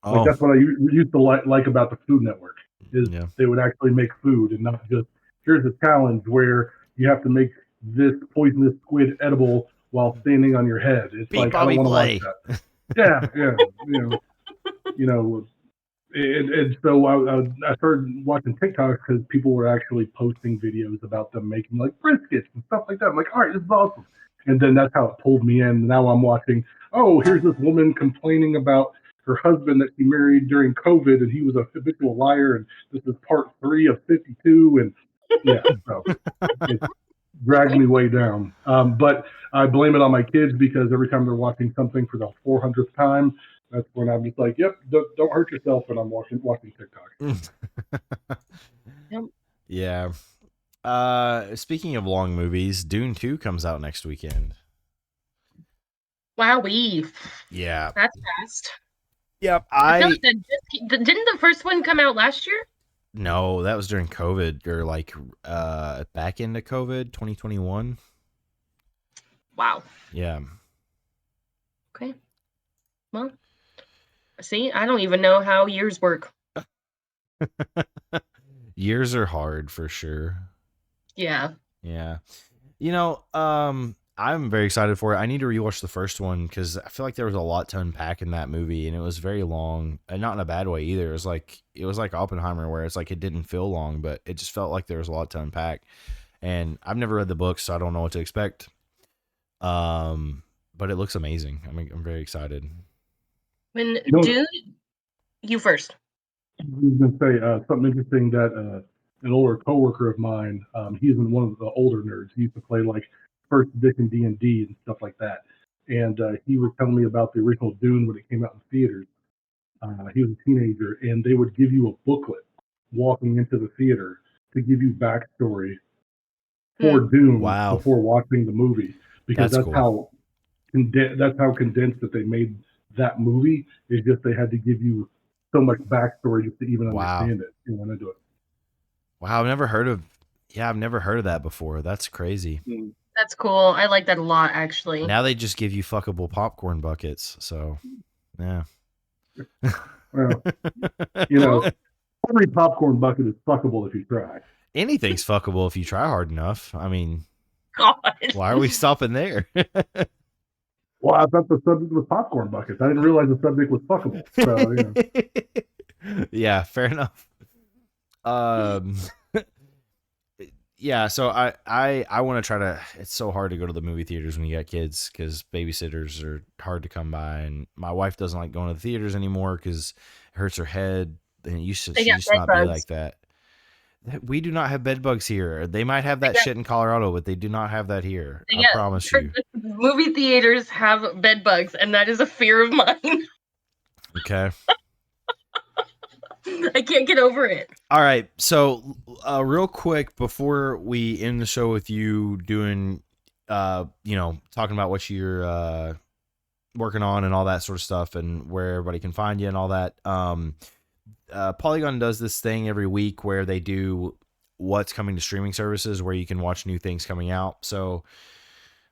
Like Oh that's what I used to like about the Food Network is yeah. they would actually make food and not just here's a challenge where you have to make this poisonous squid edible while standing on your head. It's Beat like I don't Bobby want to watch Flay. that. Yeah, yeah, you know, and so I started watching TikTok because people were actually posting videos about them making like briskets and stuff like that. I'm like, all right, this is awesome. And then that's how it pulled me in. Now I'm watching, oh, here's this woman complaining about her husband that she married during COVID and he was a habitual liar. And this is part 3 of 52. And yeah, so it dragged me way down. But I blame it on my kids because every time they're watching something for the 400th time, that's when I'm just like, yep, don't hurt yourself when I'm watching TikTok. yep. Yeah. Speaking of long movies, Dune 2 comes out next weekend. Wowee, Yeah. that's fast. Yep. I feel like didn't the first one come out last year? No, that was during COVID or like back into COVID 2021. Wow. Yeah. Okay. Well, see, I don't even know how years work. Years are hard for sure. Yeah. Yeah. I'm very excited for it. I need to rewatch the first one because I feel like there was a lot to unpack in that movie, and it was very long, and not in a bad way either. It was like Oppenheimer, where it's like it didn't feel long, but it just felt like there was a lot to unpack. And I've never read the book, so I don't know what to expect. But it looks amazing. I'm very excited. When You know, Dune, you first. I was going to say something interesting that an older coworker of mine, he's in one of the older nerds. He used to play like first edition D&D and stuff like that. And he was telling me about the original Dune when it came out in theaters. He was a teenager, and they would give you a booklet walking into the theater to give you backstory for Hmm. Dune Wow, before watching the movie, because that's cool. that's how condensed that they made that movie. Is just they had to give you so much backstory just to even Wow, understand it. You want to do it. wow. I've never heard of. Yeah, I've never heard of that before. That's crazy. That's cool. I like that a lot, actually. Now they just give you fuckable popcorn buckets. So, yeah. Well, Well, every popcorn bucket is fuckable if you try. Anything's fuckable if you try hard enough. I mean, God. why are we stopping there? Well, I thought the subject was popcorn buckets. I didn't realize the subject was fuckable. So, Yeah, fair enough. Um, yeah. So I want to try to. It's so hard to go to the movie theaters when you got kids because babysitters are hard to come by, and my wife doesn't like going to the theaters anymore because it hurts her head. And it used to They she got used to bed not be bugs. like that. We do not have bed bugs here. They might have that Yeah. shit in Colorado, but they do not have that here. I Yeah, promise you. movie theaters have bed bugs, and that is a fear of mine. Okay. I can't get over it. All right. So, real quick before we end the show with you doing, talking about what you're working on and all that sort of stuff, and where everybody can find you and all that. Polygon does this thing every week where they do what's coming to streaming services, where you can watch new things coming out. So,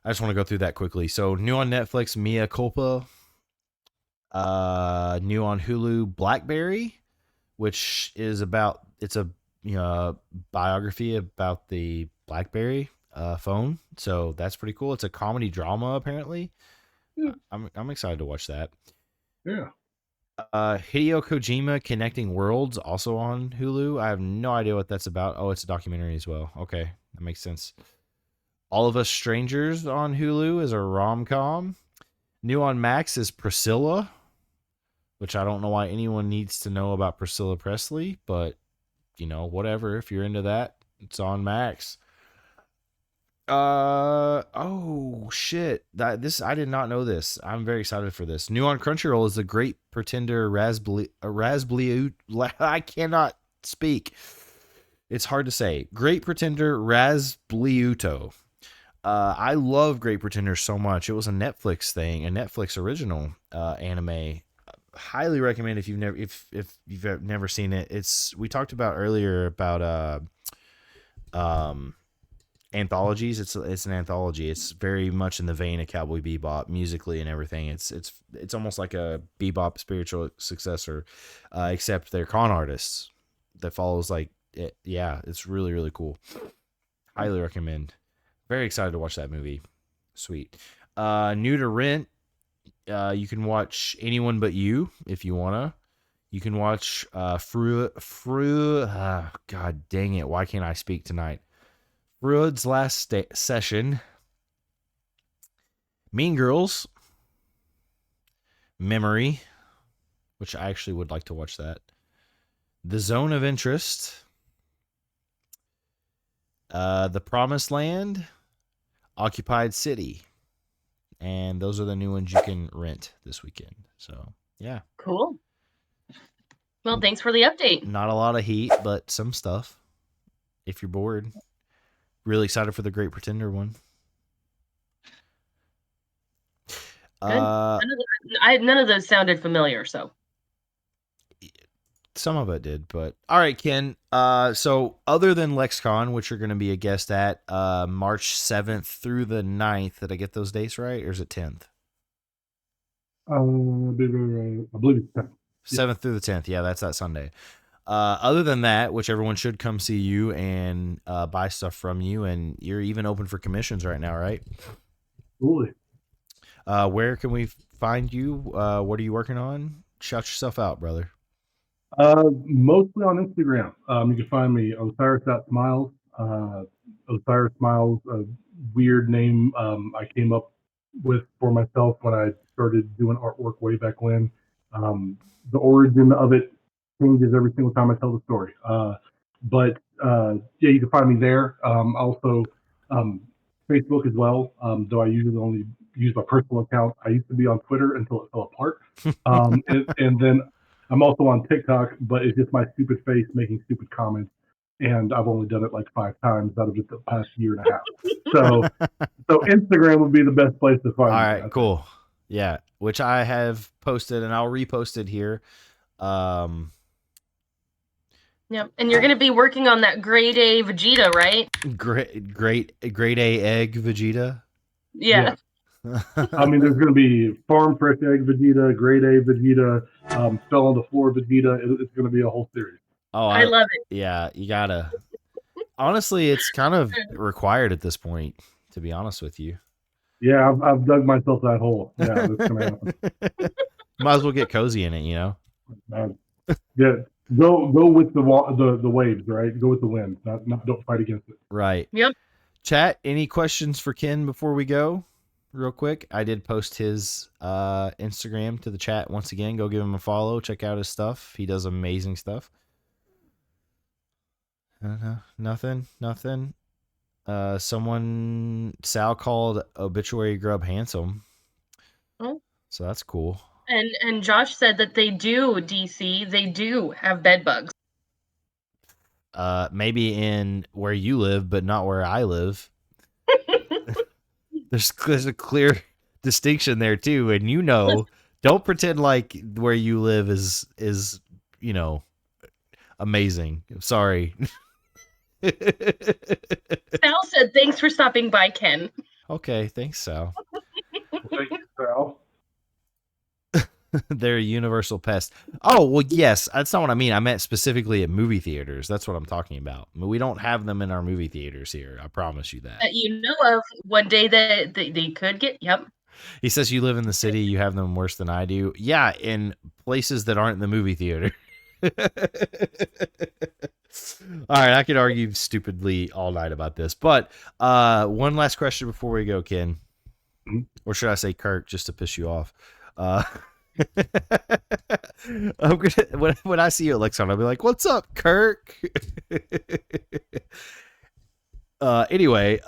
I just want to go through that quickly. So, new on Netflix, Mea Culpa. New on Hulu, Blackberry, which is it's a biography about the BlackBerry phone. So that's pretty cool. It's a comedy drama apparently. I'm excited to watch that. Yeah. Hideo Kojima Connecting Worlds, also on Hulu. I have no idea what that's about. Oh, it's a documentary as well. Okay, that makes sense. All of Us Strangers on Hulu is a rom-com. New on Max is Priscilla, which I don't know why anyone needs to know about Priscilla Presley, but whatever. If you're into that, it's on Max. Oh shit! I did not know this. I'm very excited for this. New on Crunchyroll is The Great Pretender Raspberry. I cannot speak. It's hard to say. Great Pretender Rasbliuto. I love Great Pretender so much. It was a Netflix thing, a Netflix original anime. Highly recommend if you've never seen it. We talked about earlier about anthologies. It's an anthology. It's very much in the vein of Cowboy Bebop musically and everything. It's almost like a Bebop spiritual successor, except they're con artists that follows like it. Yeah, it's really really cool. Highly recommend. Very excited to watch that movie. Sweet. New to rent. You can watch Anyone But You if you wanna. You can watch God dang it! Why can't I speak tonight? Freud's Last Session. Mean Girls. Memory, which I actually would like to watch that. The Zone of Interest. The Promised Land. Occupied City. And those are the new ones you can rent this weekend. So, yeah. Cool. Well, thanks for the update. Not a lot of heat, but some stuff. If you're bored. Really excited for the Great Pretender one. Good. None of those sounded familiar, so. Some of it did, but all right, Ken. So other than LexCon, which you're going to be a guest at March 7th through the 9th, did I get those dates right, or is it 10th? I believe it's 10th. 7th through the 10th. Yeah, that's that Sunday. Other than that, which everyone should come see you and buy stuff from you, and you're even open for commissions right now, right? Absolutely. Where can we find you? What are you working on? Shout yourself out, brother. Mostly on Instagram. You can find me Osiris.Smiles. Osiris Smiles, a weird name I came up with for myself when I started doing artwork way back when. The origin of it changes every single time I tell the story. But yeah, you can find me there. Also, Facebook as well, though I usually only use my personal account. I used to be on Twitter until it fell apart. And then I'm also on TikTok, but it's just my stupid face making stupid comments. And I've only done it like 5 times out of just the past year and a half. So Instagram would be the best place to find me. All right, cool. Yeah, which I have posted, and I'll repost it here. Yeah, and you're going to be working on that grade A Vegeta, right? Grade A egg Vegeta. Yeah. I mean, there's going to be farm fresh egg Vegeta, grade A Vegeta, fell on the floor Vegeta. It's going to be a whole series. Oh, I love it. Yeah, you gotta. Honestly, it's kind of required at this point, to be honest with you. Yeah, I've dug myself that hole. Yeah, that's going to happen. Might as well get cozy in it, you know. Yeah, go with the waves, right? Go with the wind. Not don't fight against it. Right. Yep. Chat. Any questions for Ken before we go? Real quick, I did post his Instagram to the chat once again. Go give him a follow. Check out his stuff. He does amazing stuff. Nothing. Sal called Obituary Grub handsome. Oh. So that's cool. And Josh said that they do, DC, they do have bed bugs. Maybe in where you live, but not where I live. There's a clear distinction there too, and don't pretend like where you live is amazing. I'm sorry. Sal said, "Thanks for stopping by, Ken." Okay, thanks, Sal. Thank you, Sal. They're a universal pest. Oh, well, yes. That's not what I mean. I meant specifically at movie theaters. That's what I'm talking about. I mean, we don't have them in our movie theaters here. I promise you that. That you know of, one day that they could get. Yep. He says you live in the city. You have them worse than I do. Yeah, in places that aren't the movie theater. All right, I could argue stupidly all night about this. But one last question before we go, Ken. Mm-hmm. Or should I say Kirk, just to piss you off? I'm gonna when I see you at Lexon, I'll be like, "What's up, Kirk?" Anyway,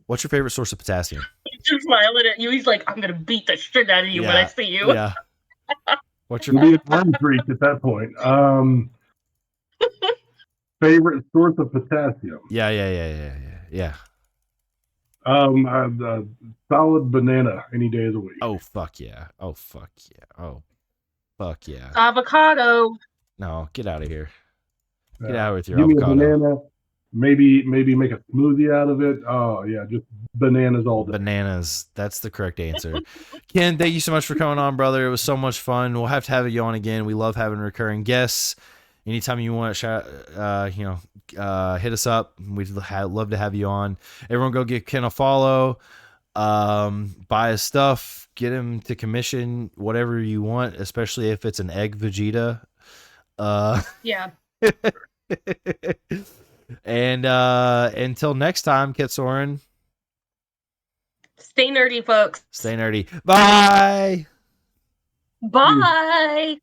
what's your favorite source of potassium? He's just smiling at you. He's like, "I'm gonna beat the shit out of you when I see you." Yeah. What's your You'll be an arms reach at that point. Favorite source of potassium? Yeah. Solid banana any day of the week. Oh fuck yeah! Avocado. No, get out of here. Get out with your Give avocado. Me a banana. Maybe make a smoothie out of it. Oh yeah, just bananas all day. Bananas. That's the correct answer. Ken, thank you so much for coming on, brother. It was so much fun. We'll have to have you on again. We love having recurring guests. Anytime you want to hit us up. We'd love to have you on. Everyone go get Ken a follow. Buy his stuff. Get him to commission whatever you want, especially if it's an egg Vegeta. Yeah. And until next time, Ketsoren. Stay nerdy, folks. Stay nerdy. Bye. Bye.